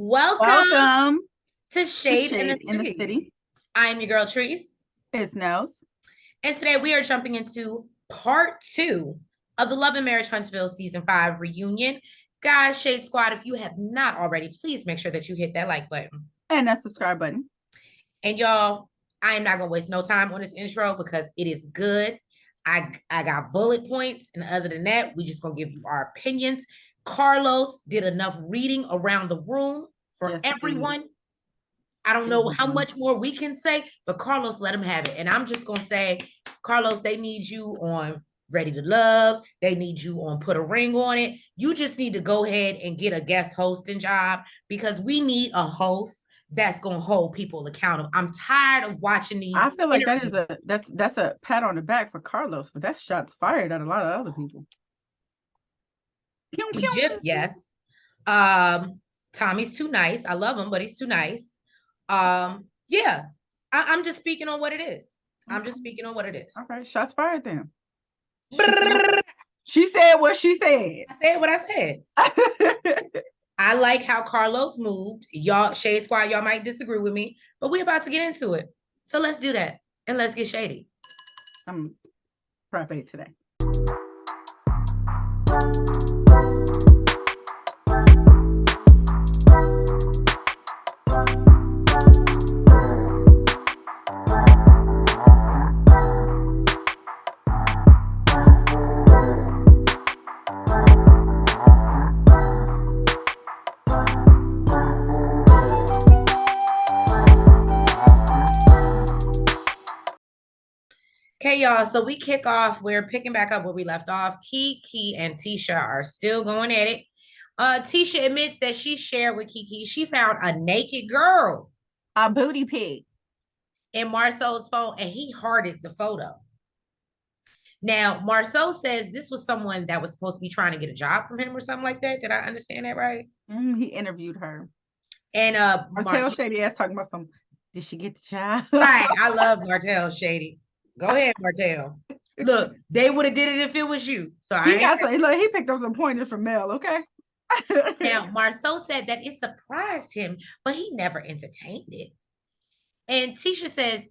Welcome Welcome to to Shade in the Shade in the City. City. I'm your girl, Treese. It's Nels. And today we are jumping into part 2 of the Love and Marriage Huntsville Season 5 reunion. Guys, Shade Squad, if you have not already, please make sure that you hit that like button. And that subscribe button. And y'all, I am not going to waste no time on this intro because it is good. I got bullet points. And other than that, we just going to give you our opinions. Carlos did enough reading around the room for everyone. I don't know how much more we can say, but Carlos let him have it. And I'm just going to say, Carlos, they need you on Ready to Love. They need you on Put a Ring on It. You just need to go ahead and get a guest hosting job because we need a host that's going to hold people accountable. I'm tired of watching these. I feel like that's a pat on the back for Carlos, but that shot's fired at a lot of other people. Egypt, yes. Tommy's too nice. I love him, but he's too nice. Yeah, I'm just speaking on what it is. I'm just speaking on what it is. Okay, shots fired then. She said what she said. I said what I said. I like how Carlos moved. Y'all, Shade Squad, y'all might disagree with me, but we're about to get into it. So let's do that and let's get shady. I'm prep 8 today. Okay, y'all. So we kick off. We're picking back up where we left off. Kiki and Tisha are still going at it. Tisha admits that she shared with Kiki she found a naked girl, a booty pig, in Marceau's phone, and he hearted the photo. Now, Marceau says this was someone that was supposed to be trying to get a job from him or something like that. Did I understand that right? He interviewed her. And Martell Shady ass talking about some. Did she get the job? Right. I love Martell Shady. Go ahead, Martell. Look, they would have did it if it was you. So he picked up some pointers from Mel, okay? Now, Marceau said that it surprised him, but he never entertained it. And Tisha says,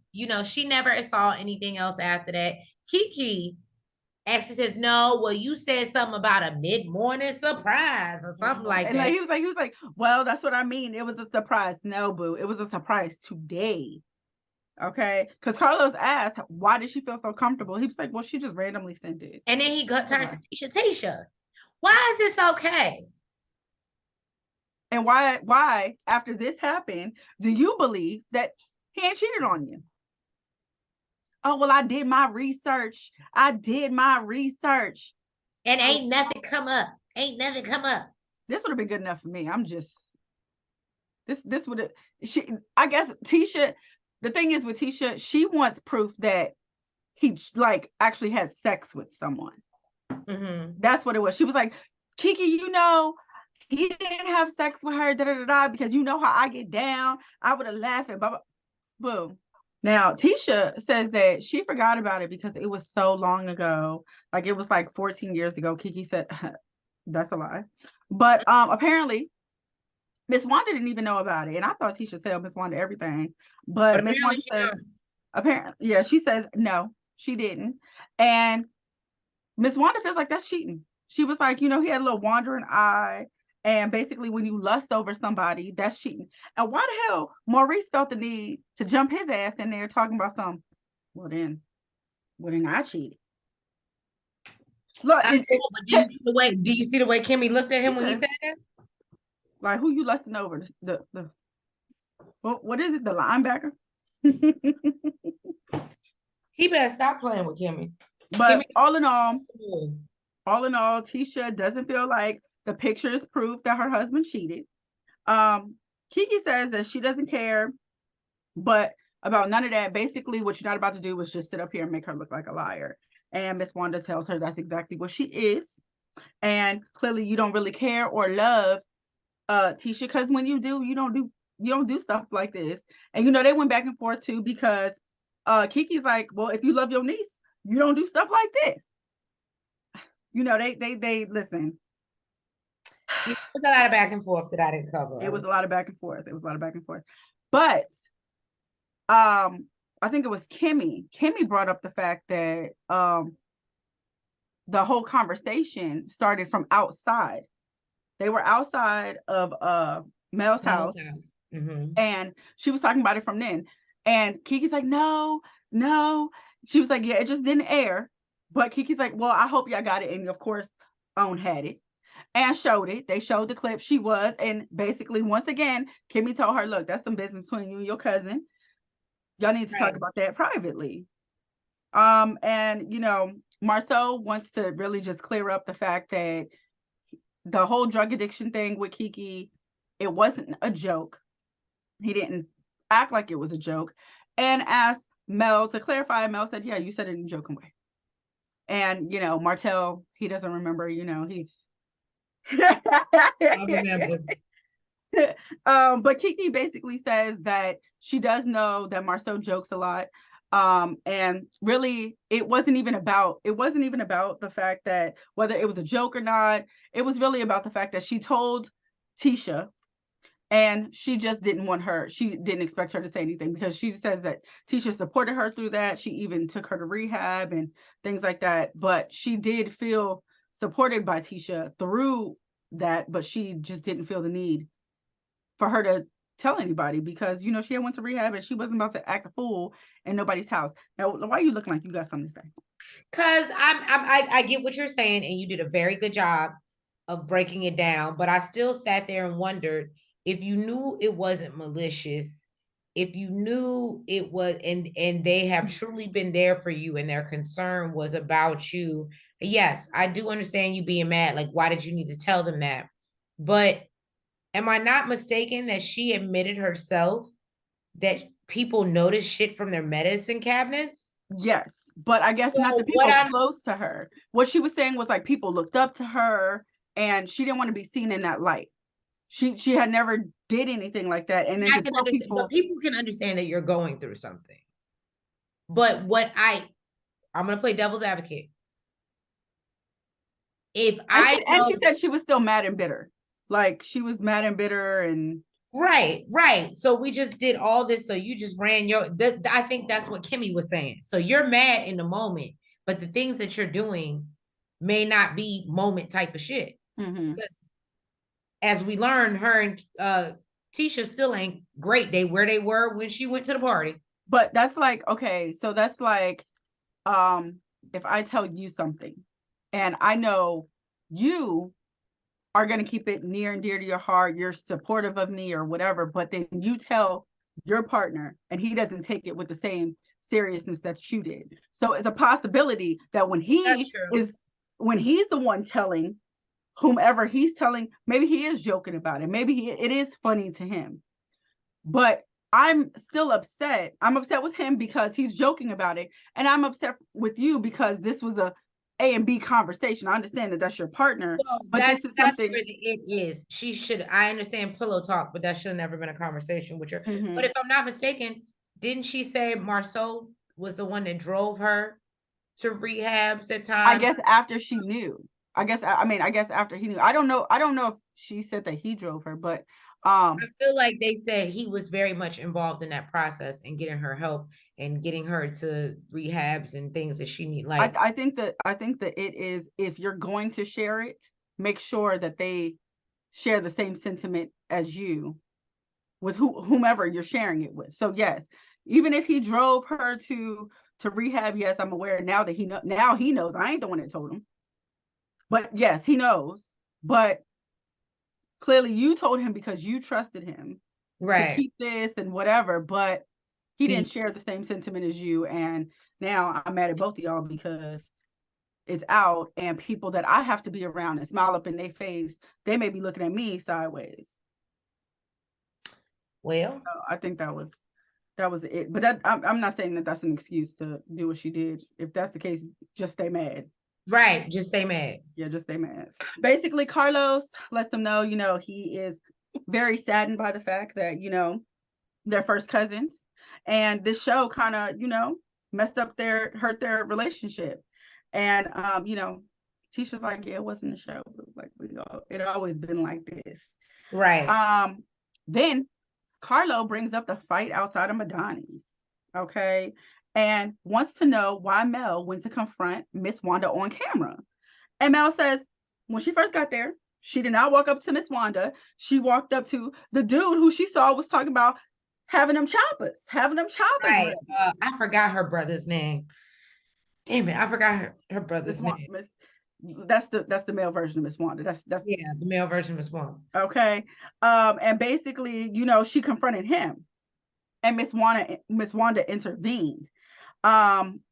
she never saw anything else after that. Kiki actually says, no, well, you said something about a mid-morning surprise or something like that. He was like, well, that's what I mean. It was a surprise. No, boo. It was a surprise today. Okay, because Carlos asked, why did she feel so comfortable? He was like, well, she just randomly sent it. And then he turns to Tisha, why is this okay? And why, after this happened, do you believe that he ain't cheated on you? Oh, well, I did my research. And ain't nothing come up. This would have been good enough for me. I'm just, this would have, I guess Tisha, the thing is with Tisha, she wants proof that he actually had sex with someone. Mm-hmm. That's what it was. She was like, Kiki, he didn't have sex with her, because you know how I get down. I would have laughed at blah, blah. Boom. Now, Tisha says that she forgot about it because it was so long ago. It was 14 years ago. Kiki said, that's a lie. But apparently, Miss Wanda didn't even know about it. And I thought Tisha told Miss Wanda everything. But Miss Wanda says, apparently, yeah, she says, no, she didn't. And Miss Wanda feels like that's cheating. She was like, he had a little wandering eye. And basically, when you lust over somebody, that's cheating. And why the hell Maurice felt the need to jump his ass in there talking about something? Well, then I cheated. Look, do you see the way Kimmy looked at him when he said that? Like, who you lusting over? What is it? The linebacker? He better stop playing with Kimmy. But all in all, Tisha doesn't feel like the picture is proof that her husband cheated. Kiki says that she doesn't care, but about none of that. Basically, what you're not about to do was just sit up here and make her look like a liar. And Miss Wanda tells her that's exactly what she is. And clearly, you don't really care or love Tisha, because when you do, you don't do stuff like this. And they went back and forth too, because Kiki's like, well, if you love your niece, you don't do stuff like this. They listen. It was a lot of back and forth that I didn't cover. It was a lot of back and forth. It was a lot of back and forth. But I think it was Kimmy. Kimmy brought up the fact that the whole conversation started from outside. They were outside of Mel's house. Mm-hmm. And she was talking about it from then. And Kiki's like, no. She was like, yeah, it just didn't air. But Kiki's like, well, I hope y'all got it. And of course, OWN had it and showed it. They showed the clip. She was. And basically, once again, Kimmy told her, look, that's some business between you and your cousin. Y'all need to talk about that privately. And Marceau wants to really just clear up the fact that the whole drug addiction thing with Kiki, it wasn't a joke. He didn't act like it was a joke, and asked Mel to clarify. Mel said, yeah, you said it in a joking way. And Martell, he doesn't remember. He's I remember. But Kiki basically says that she does know that Marceau jokes a lot. And really it wasn't even about the fact that whether it was a joke or not. It was really about the fact that she told Tisha, and she just she didn't expect her to say anything, because she says that Tisha supported her through that. She even took her to rehab and things like that. But she did feel supported by Tisha through that, but she just didn't feel the need for her to tell anybody, because she had went to rehab and she wasn't about to act a fool in nobody's house. Now, why are you looking like you got something to say? Because I get what you're saying, and you did a very good job of breaking it down. But I still sat there and wondered, if you knew it wasn't malicious, if you knew it was, and they have truly been there for you, and their concern was about you. Yes, I do understand you being mad. Like, why did you need to tell them that? But am I not mistaken that she admitted herself that people notice shit from their medicine cabinets? Yes, but I guess not the people close to her. What she was saying was like people looked up to her, and she didn't want to be seen in that light. She had never did anything like that. And then I can understand, but people can understand that you're going through something. But I'm gonna play devil's advocate. She said she was still mad and bitter. Like she was mad and bitter and right. So we just did all this. So you just ran I think that's what Kimmy was saying. So you're mad in the moment, but the things that you're doing may not be moment type of shit. Mm-hmm. As we learned, her and Tisha still ain't great. Where they were when she went to the party. But that's like, okay, so that's like, if I tell you something and I know you are going to keep it near and dear to your heart, you're supportive of me or whatever, but then you tell your partner and he doesn't take it with the same seriousness that you did. So it's a possibility that when he's the one telling whomever he's telling, maybe he is joking about it. Maybe it is funny to him. But I'm still upset. I'm upset with him because he's joking about it. And I'm upset with you because this was a and B conversation. I understand that that's your partner. Well, but that's where it is. I understand pillow talk, but that should have never been a conversation with her. Mm-hmm. But if I'm not mistaken, didn't she say Marceau was the one that drove her to rehabs at times? I guess after she knew. I guess after he knew. I don't know if she said that he drove her, but I feel like they said he was very much involved in that process and getting her help and getting her to rehabs and things that she need. Like I think that it is, if you're going to share it, make sure that they share the same sentiment as you with whomever you're sharing it with. So yes, even if he drove her to rehab, yes, I'm aware now that he knows. I ain't the one that told him. But yes, he knows. But clearly you told him because you trusted him to keep this and whatever, but he didn't share the same sentiment as you. And now I'm mad at both of y'all because it's out, and people that I have to be around and smile up in their face, they may be looking at me sideways. Well, so I think that was it. But I'm not saying that that's an excuse to do what she did. If that's the case, just stay mad. Right, just stay mad. Yeah, just stay mad. Basically, Carlos lets them know, he is very saddened by the fact that, they're first cousins. And this show kind of, hurt their relationship. And, Tisha's like, yeah, it wasn't a show. Like it always been like this. Right. Then Carlo brings up the fight outside of Madani's. Okay. And wants to know why Mel went to confront Miss Wanda on camera. And Mel says, when she first got there, she did not walk up to Miss Wanda. She walked up to the dude who she saw was talking about having them choppers Right. ready. I forgot her brother's name. Damn it, I forgot her brother's name. That's the male version of Miss Wanda. That's Yeah, the male version of Miss Wanda. Okay. And basically, she confronted him, and Miss Wanda intervened.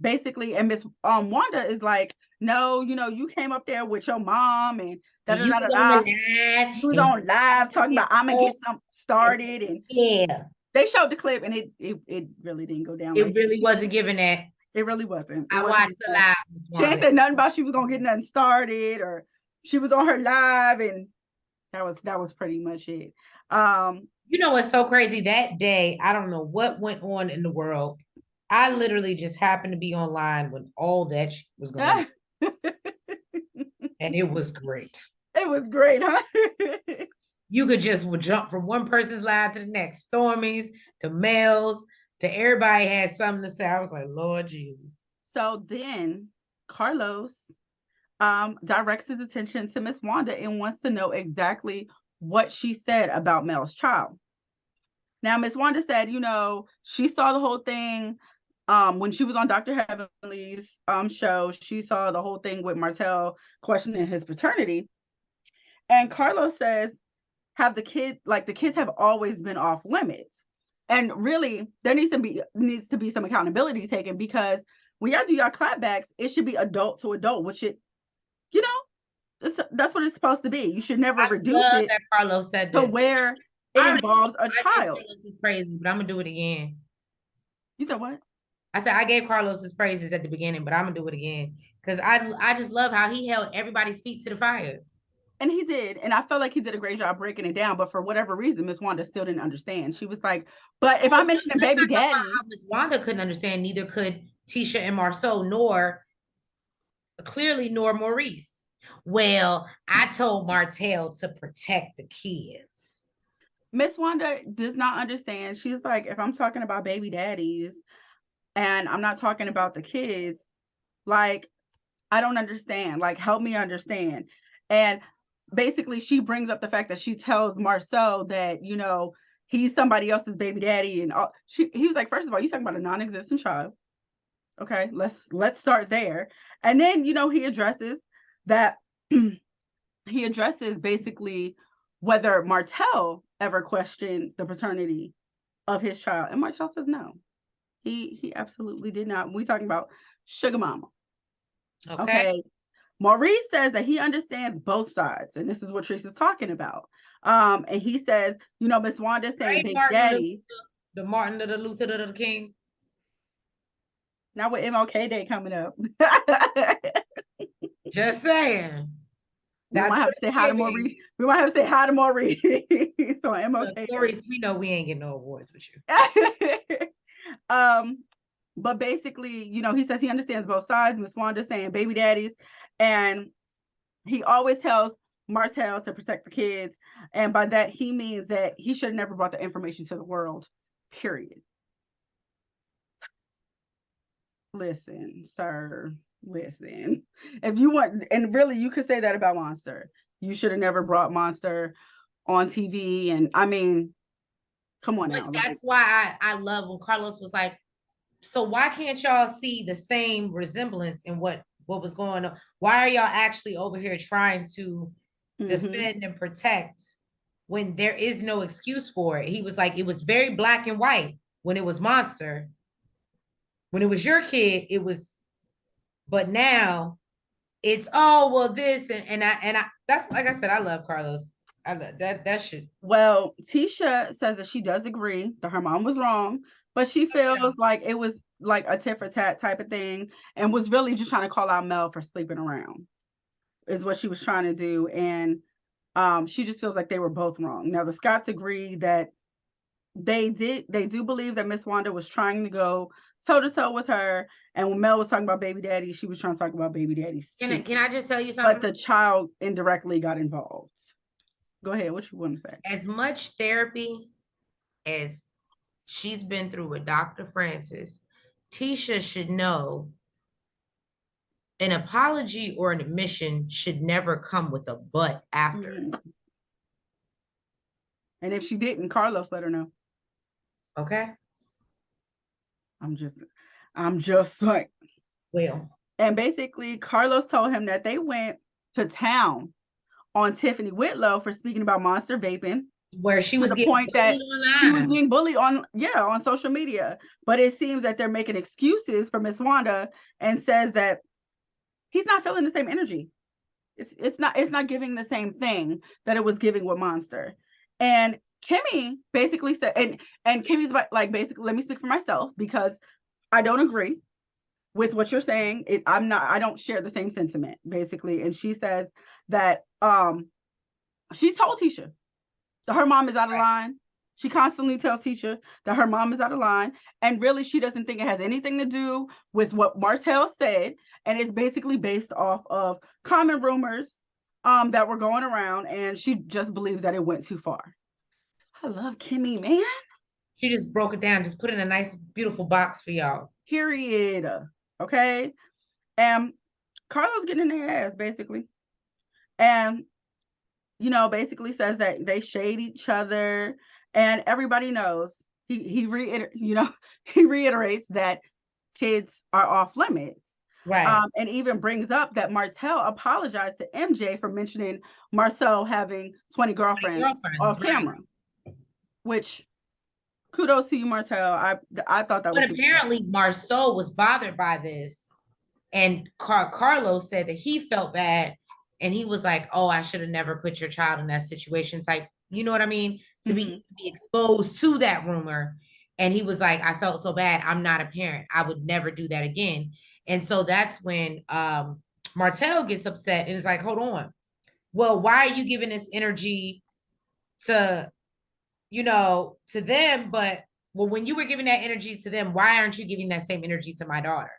Basically, and Miss Wanda is like, no, you came up there with your mom and da And da you da was da on the da. live. You was And on live talking about I'm gonna get something started, and yeah, they showed the clip, and it really didn't go down it like really wasn't giving that. it really wasn't. I watched the live this She ain't morning. said nothing about she was gonna get nothing started, or she was on her live, and that was pretty much it. You know what's so crazy? That day, I don't know what went on in the world. I literally just happened to be online when all that was going on. And it was great. It was great, huh? You could just jump from one person's live to the next. Stormies to Mel's to everybody had something to say. I was like, Lord Jesus. So then Carlos directs his attention to Miss Wanda and wants to know exactly what she said about Mel's child. Now, Miss Wanda said, she saw the whole thing when she was on Dr. Heavenly's show. She saw the whole thing with Martell questioning his paternity. And Carlos says, the kids have always been off limits. And really, there needs to be some accountability taken, because when y'all do your clapbacks, it should be adult to adult, which that's what it's supposed to be. You should never reduce it that Carlos said to this. where it involves a child. Carlos his praises, but I'm gonna do it again. You said what? I said I gave Carlos his praises at the beginning, but I'm gonna do it again because I just love how he held everybody's feet to the fire. And he did. And I felt like he did a great job breaking it down. But for whatever reason, Miss Wanda still didn't understand. She was like, but if I mention a baby daddy. Miss Wanda couldn't understand, neither could Tisha and Marceau, nor Maurice. Well, I told Martell to protect the kids. Miss Wanda does not understand. She's like, if I'm talking about baby daddies and I'm not talking about the kids, like, I don't understand. Like, help me understand. And basically, she brings up the fact that she tells Marceau that, he's somebody else's baby daddy. And he was like, first of all, you talking about a non-existent child. Okay, let's start there. And then, he addresses that he addresses basically whether Martell ever questioned the paternity of his child. And Martell says no. He absolutely did not. We're talking about sugar mama. Okay. Maurice says that he understands both sides, and this is what Teresa's talking about. And he says, Miss Wanda saying big daddy. The Martin Luther King. Now with MLK Day coming up. Just saying. We might have to say hi to Maurice. We might have to say hi to Maurice on MLK. Maurice, we know we ain't getting no awards with you. But basically, he says he understands both sides. Miss Wanda saying baby daddies, and he always tells Martell to protect the kids, and by that he means that he should have never brought the information to the world. Period. Listen, sir. Listen. If you want, and really, you could say that about Monster. You should have never brought Monster on TV, and I mean, come on now. That's why I love when Carlos was like, so why can't y'all see the same resemblance in what was going on? Why are y'all actually over here trying to defend and protect when there is no excuse for it? He was like, it was very black and white when it was Monster. When it was your kid, it was, but now it's this and I that's, like I said, I love Carlos. I love that shit. Well, Tisha says that she does agree that her mom was wrong, but she feels like it was like a tit for tat type of thing, and was really just trying to call out Mel for sleeping around, is what she was trying to do. And she just feels like they were both wrong. Now the Scotts agree that they do believe that Miss Wanda was trying to go toe-to-toe with her. And when Mel was talking about baby daddy, she was trying to talk about baby daddies too. Can I just tell you something? But the child indirectly got involved. Go ahead. What you want to say? As much therapy as she's been through with Dr. Francis, Tisha should know an apology or an admission should never come with a but after. Mm-hmm. And if she didn't, Carlos let her know. Okay. I'm just like, well. And basically, Carlos told him that they went to town on Tiffany Whitlow for speaking about monster vaping, where she was getting point that online. She was being bullied on social media. But it seems that they're making excuses for Miss Wanda and says that he's not feeling the same energy. It's not giving the same thing that it was giving with Monster. And Kimmy basically said, and Kimmy's like, basically, let me speak for myself because I don't agree with what you're saying. I don't share the same sentiment, basically. And she says that she's told Tisha that her mom is out of line. She constantly tells Tisha that her mom is out of line. And really, she doesn't think it has anything to do with what Martell said. And it's basically based off of common rumors that were going around. And she just believes that it went too far. I love Kimmy, man. She just broke it down, just put in a nice, beautiful box for y'all. Period. Okay. And Carlos getting in their ass, basically. And basically says that they shade each other, and everybody knows. He reiterates that kids are off limits, right? And even brings up that Martell apologized to MJ for mentioning Marcel having 20 girlfriends off camera, which kudos to you, Martell. I thought that. But apparently, Marceau was bothered by this, and Carlos said that he felt bad. And he was like, oh, I should have never put your child in that situation type. You know what I mean? To be exposed to that rumor. And he was like, I felt so bad. I'm not a parent. I would never do that again. And so that's when Martell gets upset and is like, hold on. Well, why are you giving this energy to them? But when you were giving that energy to them, why aren't you giving that same energy to my daughter?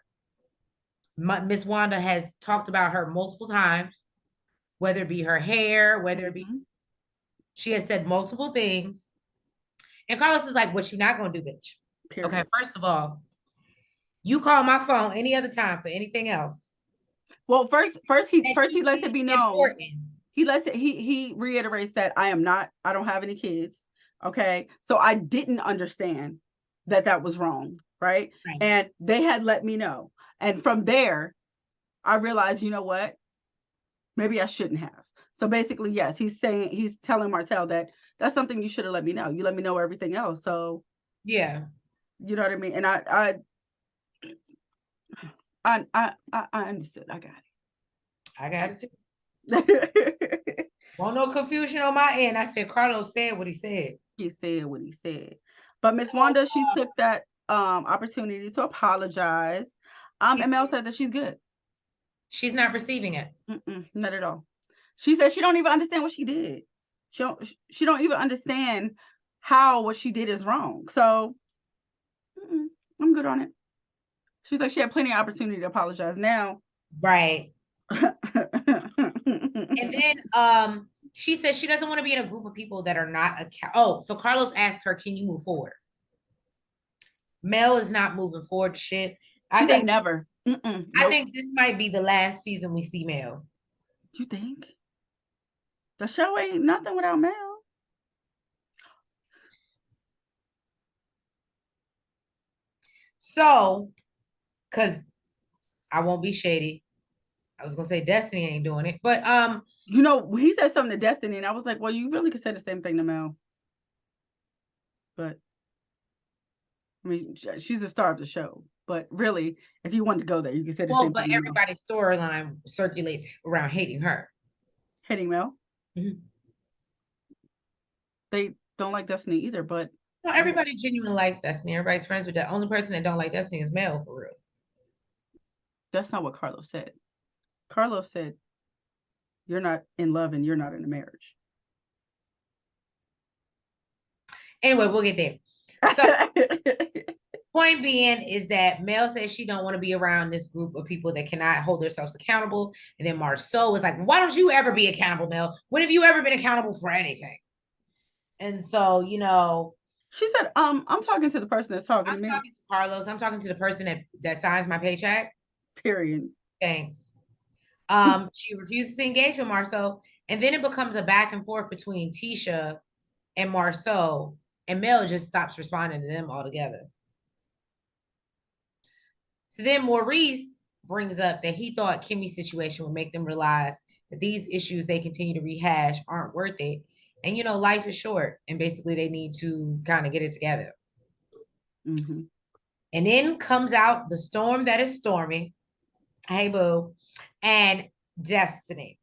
Miss Wanda has talked about her multiple times. Whether it be her hair, whether it be, she has said multiple things. And Carlos is like, what you not going to do, bitch? Period. Okay, first of all, you call my phone any other time for anything else. Well, first he lets it be known. He reiterates that I don't have any kids. Okay. So I didn't understand that was wrong. Right. And they had let me know. And from there, I realized, you know what? Maybe I shouldn't have. So basically, yes, he's telling Martell that that's something you should have let me know. You let me know everything else. So yeah, you know what I mean. And I understood. I got it. I got it too. Well, no confusion on my end. I said Carlos said what he said. He said what he said. But Miss Wanda, she took that opportunity to apologize. And Mel said that she's good. She's not receiving it. Not at all. She said she don't even understand what she did. She don't even understand how what she did is wrong. So I'm good on it. She's like, she had plenty of opportunity to apologize now. Right. And then she said she doesn't want to be in a group of people that are not so Carlos asked her, can you move forward? Mel is not moving forward to shit. I think never. Nope. I think this might be the last season we see Mel. You think? The show ain't nothing without Mel. So, because I won't be shady. I was gonna say Destiny ain't doing it, but he said something to Destiny, and I was like, well, you really could say the same thing to Mel. But I mean, she's the star of the show. But really, if you wanted to go there, you could say the same thing. Well, but everybody's storyline circulates around hating her. Hating Mel? Mm-hmm. They don't like Destiny either, but no, everybody genuinely likes Destiny. Everybody's friends with that. Only person that don't like Destiny is Mel, for real. That's not what Carlos said. Carlos said, you're not in love and you're not in a marriage. Anyway, we'll get there. So point being is that Mel says she don't want to be around this group of people that cannot hold themselves accountable. And then Marceau is like, why don't you ever be accountable, Mel? When have you ever been accountable for anything? And so, she said, I'm talking to the person that's talking I'm to me. talking to Carlos. I'm talking to the person that signs my paycheck. Period. Thanks. She refuses to engage with Marceau. And then it becomes a back and forth between Tisha and Marceau. And Mel just stops responding to them altogether. So then Maurice brings up that he thought Kimmy's situation would make them realize that these issues they continue to rehash aren't worth it. And, life is short. And basically, they need to kind of get it together. Mm-hmm. And then comes out the storm that is Stormi. Hey, boo. And Destiny.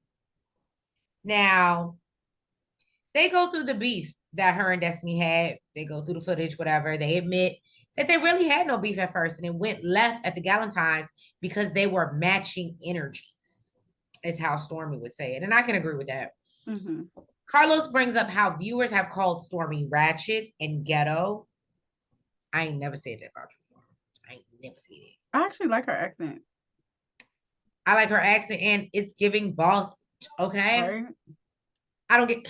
Now, they go through the beef that her and Destiny had. They go through the footage, whatever. They admit that they really had no beef at first, and it went left at the Galentines because they were matching energies, is how Stormi would say it. And I can agree with that. Mm-hmm. Carlos brings up how viewers have called Stormi ratchet and ghetto. I ain't never said that about you, Stormi. I ain't never said it. I actually like her accent. I like her accent, and it's giving boss, okay? Right?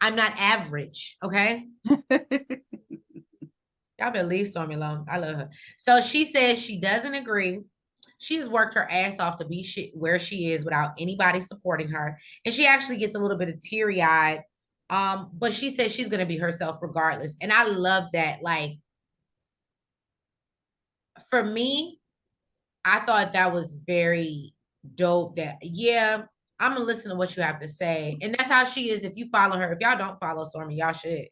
I'm not average, okay? Y'all better leave Stormi alone. I love her. So she says she doesn't agree. She's worked her ass off to be where she is without anybody supporting her. And she actually gets a little bit of teary-eyed. But she says she's going to be herself regardless. And I love that. Like, for me, I thought that was very dope that, yeah, I'm going to listen to what you have to say. And that's how she is. If you follow her, if y'all don't follow Stormi, y'all should.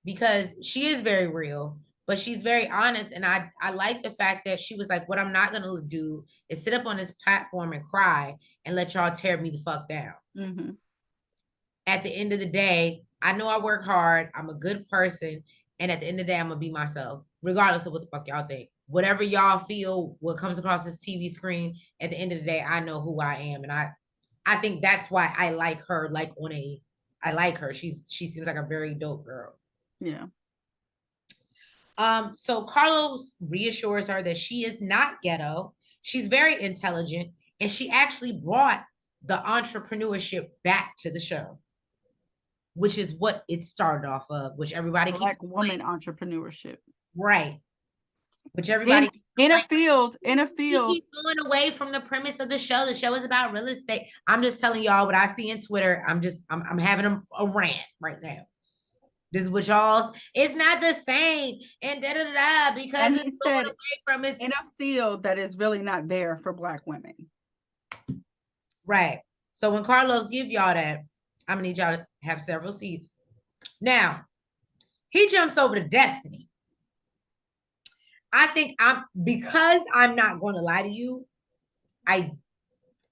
Because she is very real, but she's very honest. And I like the fact that she was like, what I'm not going to do is sit up on this platform and cry and let y'all tear me the fuck down. Mm-hmm. At the end of the day, I know I work hard. I'm a good person. And at the end of the day, I'm going to be myself, regardless of what the fuck y'all think. Whatever y'all feel, what comes across this TV screen, at the end of the day, I know who I am. And I think that's why I like her. I like her. She seems like a very dope girl. Yeah. So Carlos reassures her that she is not ghetto. She's very intelligent, and she actually brought the entrepreneurship back to the show, which is what it started off of, which everybody Black woman entrepreneurship. Right. Which everybody in a field. He keeps going away from the premise of the show. The show is about real estate. I'm just telling y'all what I see in Twitter. I'm having a rant right now. This is what y'all's. It's not the same, and because it's going away from it in a field that is really not there for Black women. Right. So when Carlos give y'all that, I'm gonna need y'all to have several seats. Now, he jumps over to Destiny. I think because I'm not going to lie to you. I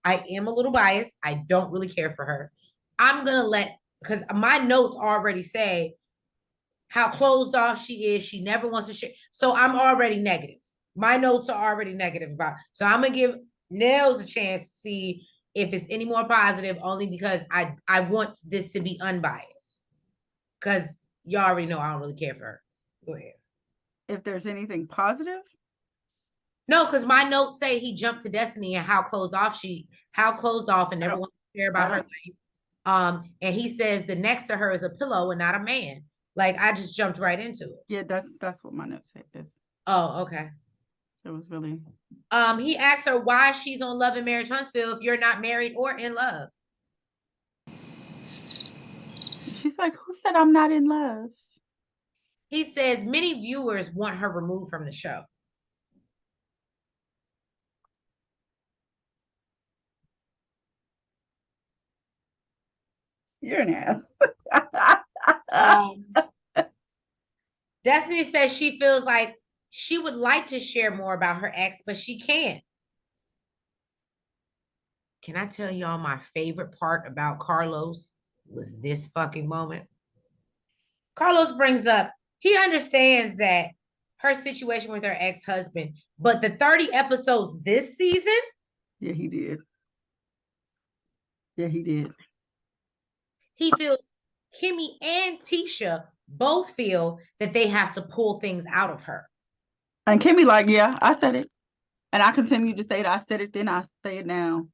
am a little biased. I don't really care for her. I'm gonna because my notes already say how closed off she is. She never wants to share. So I'm already negative. My notes are already negative about. So I'm gonna give Nels a chance to see if it's any more positive, only because I want this to be unbiased. Because you already know I don't really care for her. Go ahead. If there's anything positive? No, because my notes say he jumped to Destiny and how closed off and never wants to share about her life. And he says the next to her is a pillow and not a man. Like, I just jumped right into it. Yeah, that's what my notes say is. Oh, okay. It was really. He asked her why she's on Love and Marriage Huntsville if you're not married or in love. She's like, who said I'm not in love? He says many viewers want her removed from the show. You're an ass. Destiny says she feels like she would like to share more about her ex, but she can't. Can I tell y'all my favorite part about Carlos was this fucking moment? Carlos brings up, he understands that her situation with her ex-husband, but the 30 episodes this season? Yeah, he did. Yeah, he did. He feels Kimmy and Tisha both feel that they have to pull things out of her. And Kimmy like, yeah, I said it. And I continue to say it. I said it then, I say it now.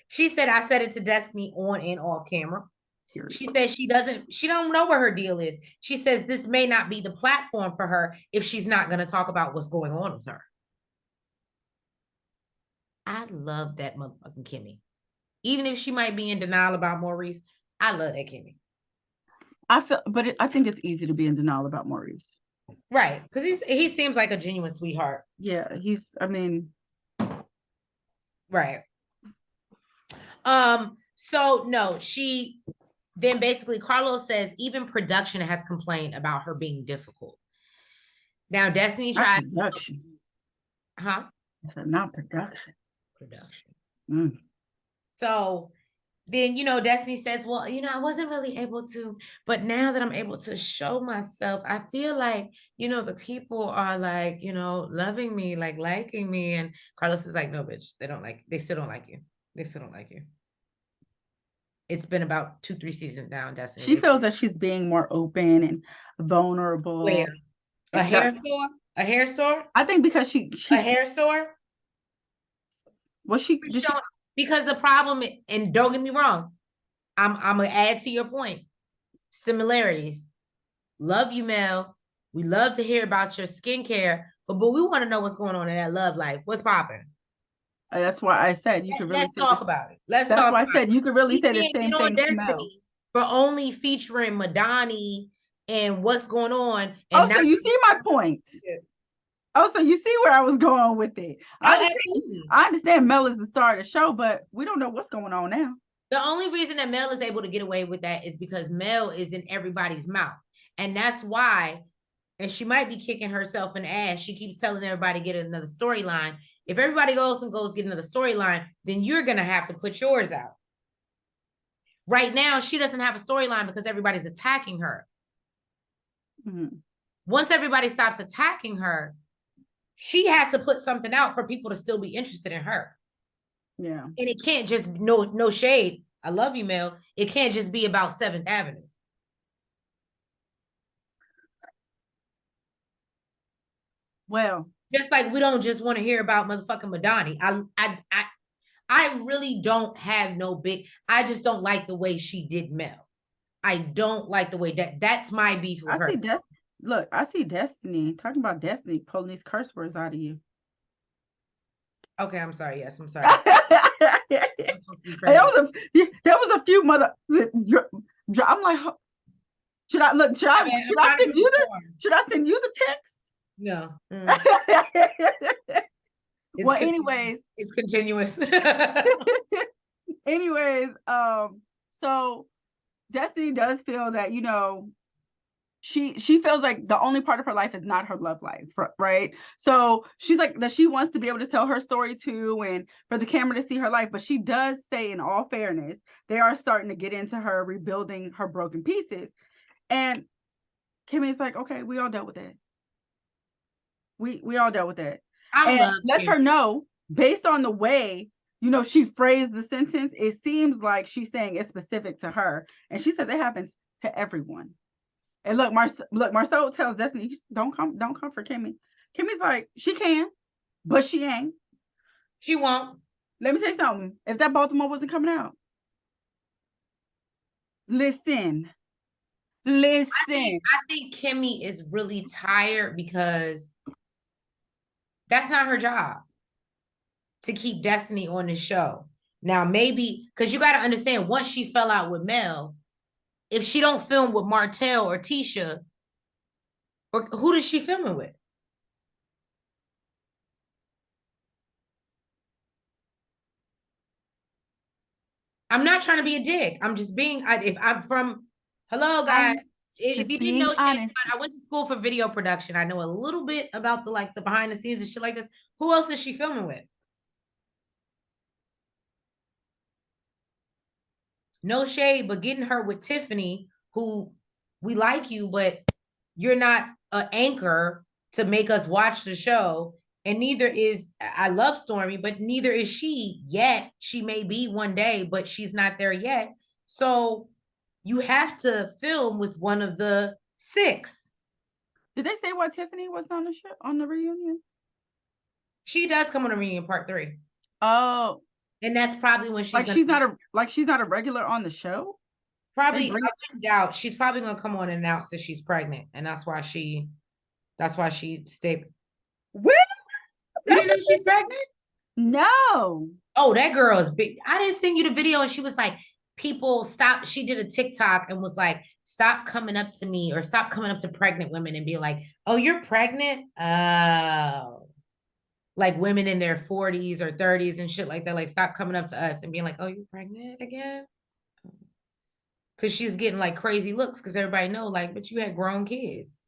She said, I said it to Destiny on and off camera. Period. She says she don't know what her deal is. She says this may not be the platform for her if she's not going to talk about what's going on with her. I love that motherfucking Kimmy. Even if she might be in denial about Maurice, I love that Kimmy. I think it's easy to be in denial about Maurice. Right. Because he seems like a genuine sweetheart. Yeah, right. So no, then basically Carlos says even production has complained about her being difficult. Now Destiny tries production. Huh? Not production. Production. So then, Destiny says, well, I wasn't really able to, but now that I'm able to show myself, I feel like, the people are like, loving me, like liking me. And Carlos is like, no, bitch, they still don't like you. They still don't like you. It's been about 2-3 seasons now, Destiny. She feels that she's being more open and vulnerable. Where? A hair store? A hair store? I think because she a hair store? Was she because the problem, and don't get me wrong, I'm gonna add to your point. Similarities. Love you, Mel. We love to hear about your skincare, but we want to know what's going on in that love life. What's popping? That's why I said you could really talk about it. That's why I said you could really say the same thing to Mel. For only featuring Madani and what's going on. And so you see my point. Yeah. Oh, so you see where I was going with it. I understand Mel is the star of the show, but we don't know what's going on now. The only reason that Mel is able to get away with that is because Mel is in everybody's mouth. And that's why, and she might be kicking herself in the ass. She keeps telling everybody to get another storyline. If everybody goes get another storyline, then you're going to have to put yours out. Right now, she doesn't have a storyline because everybody's attacking her. Mm-hmm. Once everybody stops attacking her, she has to put something out for people to still be interested in her. Yeah. And it can't just, no shade. I love you, Mel. It can't just be about 7th Avenue. Well. Just like we don't just want to hear about motherfucking Madani. I really don't have I just don't like the way she did Mel. I don't like the way that's my beef with her. Look, I see Destiny, talking about Destiny, pulling these curse words out of you. Okay, I'm sorry. Yes, I'm sorry. There was a few mother. I'm like, should I send you the text? No. Well, anyways, it's continuous. Anyways, so Destiny does feel that, she feels like the only part of her life is not her love life, right? So she's like that she wants to be able to tell her story too, and for the camera to see her life. But she does say, in all fairness, they are starting to get into her rebuilding her broken pieces. And Kimmy's like, okay, we all dealt with that. We all dealt with that. And lets her know, based on the way, she phrased the sentence, it seems like she's saying it's specific to her. And she says it happens to everyone. And look, Marcel tells Destiny, don't come for Kimmy. Kimmy's like, she can, but she ain't. She won't. Let me tell you something. If that Baltimore wasn't coming out, listen. I think Kimmy is really tired because that's not her job to keep Destiny on the show. Now, maybe, because you got to understand, once she fell out with Mel, if she don't film with Martell or Tisha, or who does she film it with? I'm not trying to be a dick. I'm just being, if I'm from, hello guys. If you didn't know, I went to school for video production. I know a little bit about the behind the scenes and shit like this. Who else is she filming with? No shade, but getting her with Tiffany, who we like you, but you're not an anchor to make us watch the show. And neither is, I love Stormi, but neither is she yet. She may be one day, but she's not there yet. So you have to film with one of the 6. Did they say why Tiffany was on the show on the reunion? She does come on a reunion part 3. Oh, and that's probably when she's like gonna she's not a regular on the show. probably. I bring it- wouldn't doubt she's probably gonna come on and announce that she's pregnant, and that's why she stayed. What? You didn't know she's pregnant? No. Oh, that girl is big. I didn't send you the video, and she was like, people stop. She did a TikTok and was like, stop coming up to me or stop coming up to pregnant women and be like, oh, you're pregnant? Oh, like women in their 40s or 30s and shit like that. Like, stop coming up to us and being like, oh, you're pregnant again? Because she's getting like crazy looks because everybody know, like, but you had grown kids.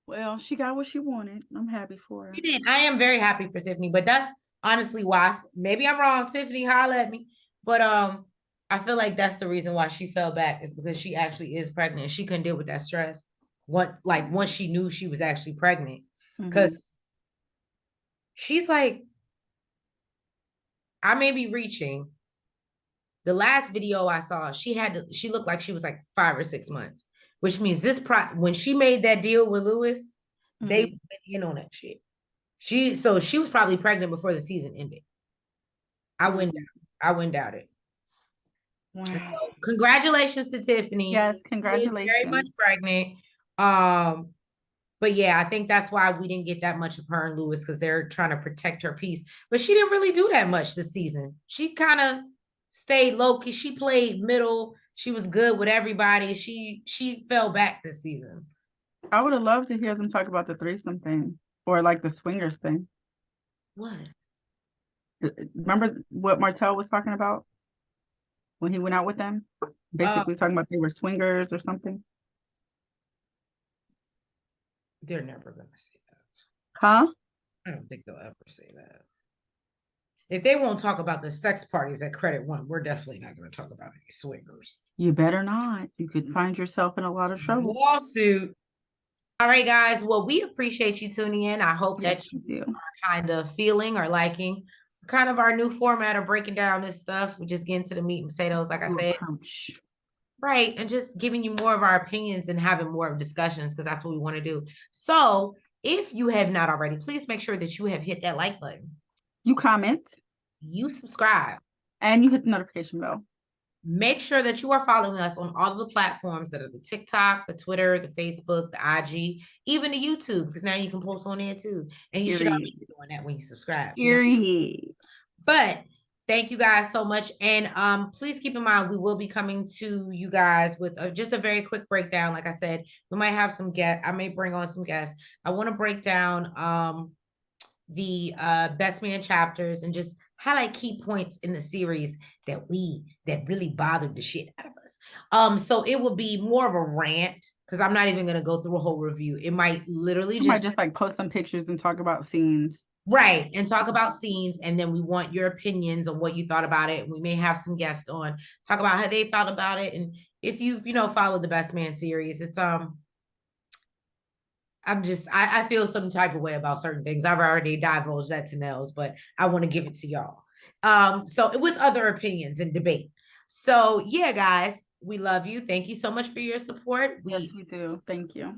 Well, she got what she wanted. I'm happy for her. She did. I am very happy for Tiffany, but that's honestly why. Maybe I'm wrong, Tiffany, holla at me. But I feel like that's the reason why she fell back is because she actually is pregnant. She couldn't deal with that stress. Once she knew she was actually pregnant, because she's like, I may be reaching. The last video I saw, she looked like she was like 5 or 6 months, which means when she made that deal with Lewis, they went in on that shit. She was probably pregnant before the season ended. I wouldn't doubt it. Wow. So, congratulations to Tiffany. Yes, congratulations. Very much pregnant. But yeah, I think that's why we didn't get that much of her and Lewis, because they're trying to protect her peace. But she didn't really do that much this season. She kind of stayed low key. She played middle. She was good with everybody. She fell back this season. I would have loved to hear them talk about the threesome thing or like the swingers thing. What? Remember what Martell was talking about when he went out with them? Basically talking about they were swingers or something. They're never going to say that. Huh? I don't think they'll ever say that. If they won't talk about the sex parties at Credit One, we're definitely not going to talk about any swingers. You better not. You could find yourself in a lot of trouble. Lawsuit. All right, guys. Well, we appreciate you tuning in. I hope that you are kind of feeling or liking kind of our new format of breaking down this stuff. We just get into the meat and potatoes, like I said. Right. And just giving you more of our opinions and having more of discussions, because that's what we want to do. So if you have not already, please make sure that you have hit that like button. You comment. You subscribe. And you hit the notification bell. Make sure that you are following us on all of the platforms that are the TikTok, the Twitter, the Facebook, the IG, even the YouTube, because now you can post on there too. And you should already be doing that when you subscribe. But thank you guys so much. And please keep in mind, we will be coming to you guys with just a very quick breakdown. Like I said, we might have some guests. I may bring on some guests. I want to break down the best man chapters and just highlight key points in the series that really bothered the shit out of us. So it will be more of a rant, because I'm not even going to go through a whole review. It might literally just like post some pictures and talk about scenes. Right. And talk about scenes. And then we want your opinions on what you thought about it. We may have some guests on, talk about how they felt about it. And if you've, followed the Best Man series, it's, I feel some type of way about certain things. I've already divulged that to Nels, but I want to give it to y'all. So with other opinions and debate. So yeah, guys, we love you. Thank you so much for your support. Yes, we do. Thank you.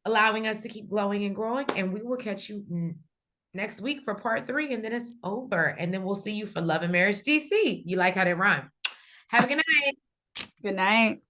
Allowing us to keep glowing and growing. And we will catch you next week for part 3. And then it's over. And then we'll see you for Love and Marriage DC. You like how they rhyme. Have a good night. Good night.